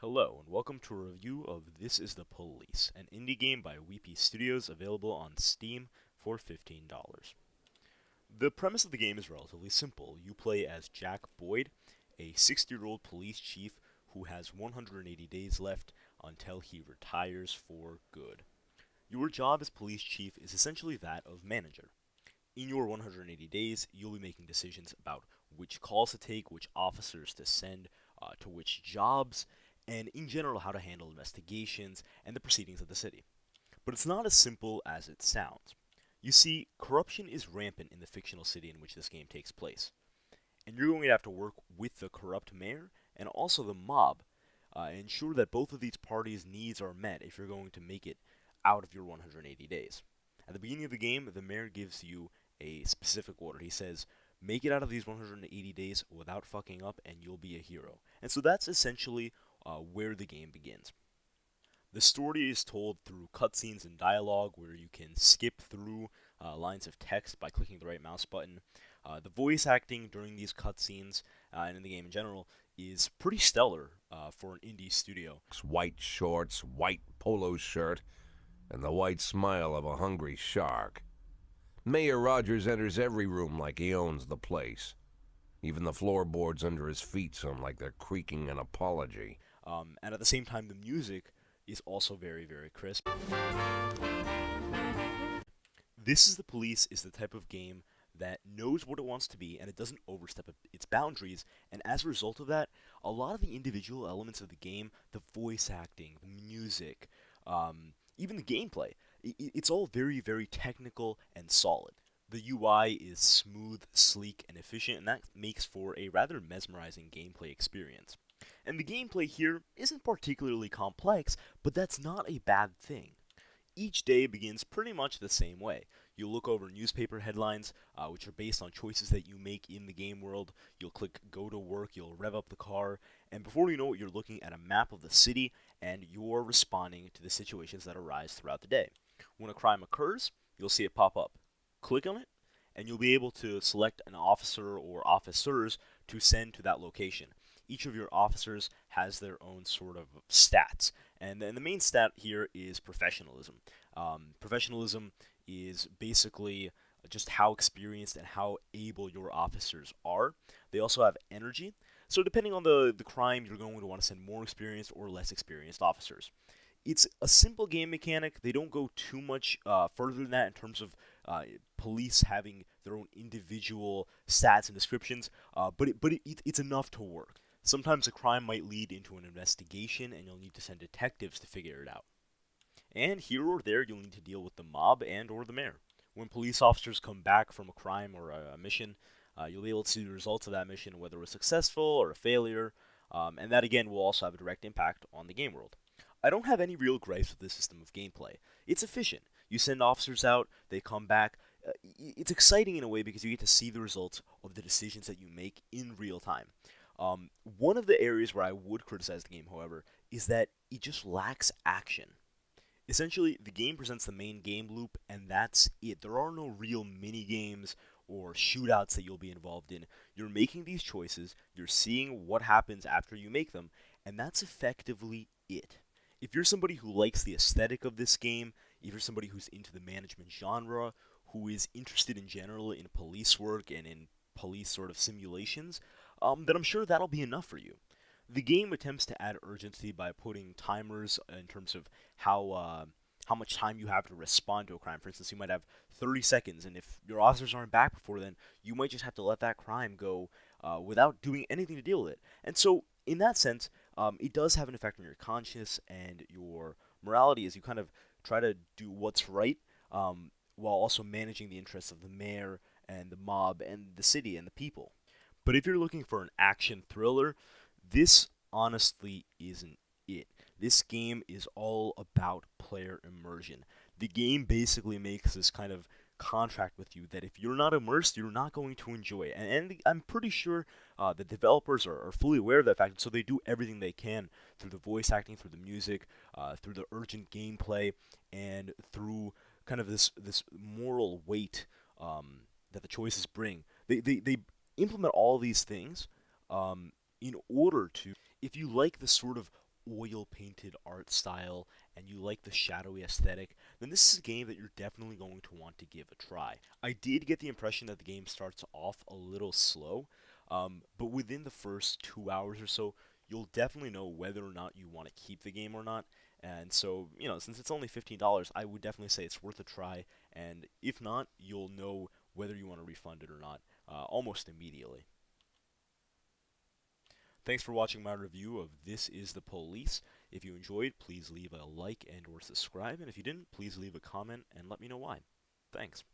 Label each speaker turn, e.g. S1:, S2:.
S1: Hello, and welcome to a review of This is the Police, an indie game by Weappy Studios available on Steam for $15. The premise of the game is relatively simple. You play as Jack Boyd, a 60-year-old police chief who has 180 days left until he retires for good. Your job as police chief is essentially that of manager. In your 180 days, you'll be making decisions about which calls to take, which officers to send to which jobs, and in general how to handle investigations and the proceedings of the city. But it's not as simple as it sounds. You see, corruption is rampant in the fictional city in which this game takes place, and you're going to have to work with the corrupt mayor and also the mob, ensure that both of these parties' needs are met if you're going to make it out of your 180 days. At the beginning of the game, the mayor gives you a specific order. He says, make it out of these 180 days without fucking up, and you'll be a hero. And so that's essentially where the game begins. The story is told through cutscenes and dialogue where you can skip through lines of text by clicking the right mouse button. The voice acting during these cutscenes and in the game in general is pretty stellar for an indie studio.
S2: White shorts, white polo shirt, and the white smile of a hungry shark. Mayor Rogers enters every room like he owns the place. Even the floorboards under his feet sound like they're creaking an apology.
S1: And at the same time, the music is also very, very crisp. This is the Police is the type of game that knows what it wants to be and it doesn't overstep its boundaries, and as a result of that, a lot of the individual elements of the game, the voice acting, the music, even the gameplay, it's all very, very technical and solid. The UI is smooth, sleek, and efficient, and that makes for a rather mesmerizing gameplay experience. And the gameplay here isn't particularly complex, but that's not a bad thing. Each day begins pretty much the same way. You'll look over newspaper headlines, which are based on choices that you make in the game world. You'll click go to work, you'll rev up the car, and before you know it, you're looking at a map of the city, and you're responding to the situations that arise throughout the day. When a crime occurs, you'll see it pop up. Click on it, and you'll be able to select an officer or officers to send to that location. Each of your officers has their own sort of stats, and the main stat here is professionalism. Professionalism is basically just how experienced and how able your officers are. They also have energy, so depending on the crime, you're going to want to send more experienced or less experienced officers. It's a simple game mechanic. They don't go too much further than that in terms of police having their own individual stats and descriptions, but it's enough to work. Sometimes a crime might lead into an investigation, and you'll need to send detectives to figure it out. And here or there, you'll need to deal with the mob and or the mayor. When police officers come back from a crime or a mission, you'll be able to see the results of that mission, whether it was successful or a failure, and that again will also have a direct impact on the game world. I don't have any real gripes with this system of gameplay. It's efficient. You send officers out, they come back. It's exciting in a way because you get to see the results of the decisions that you make in real time. One of the areas where I would criticize the game, however, is that it just lacks action. Essentially, the game presents the main game loop, and that's it. There are no real mini games or shootouts that you'll be involved in. You're making these choices, you're seeing what happens after you make them, and that's effectively it. If you're somebody who likes the aesthetic of this game, if you're somebody who's into the management genre, who is interested in general in police work and in police sort of simulations, then I'm sure that'll be enough for you. The game attempts to add urgency by putting timers in terms of how much time you have to respond to a crime. For instance, you might have 30 seconds, and if your officers aren't back before then, you might just have to let that crime go without doing anything to deal with it. And so, in that sense, it does have an effect on your conscience and your morality as you kind of try to do what's right while also managing the interests of the mayor and the mob and the city and the people. But if you're looking for an action thriller, this honestly isn't it. This game is all about player immersion. The game basically makes this kind of contract with you that if you're not immersed, you're not going to enjoy it. And I'm pretty sure the developers are fully aware of that fact, so they do everything they can through the voice acting, through the music, through the urgent gameplay, and through kind of this moral weight that the choices bring. They implement all these things in order to, if you like the sort of oil painted art style and you like the shadowy aesthetic, then this is a game that you're definitely going to want to give a try. I did get the impression that the game starts off a little slow, but within the first 2 hours or so, you'll definitely know whether or not you want to keep the game or not. And so, since it's only $15, I would definitely say it's worth a try. And if not, you'll know whether you want to refund it or not almost immediately. Thanks for watching my review of This Is the Police. If you enjoyed, please leave a like and or subscribe. And if you didn't, please leave a comment and let me know why. Thanks.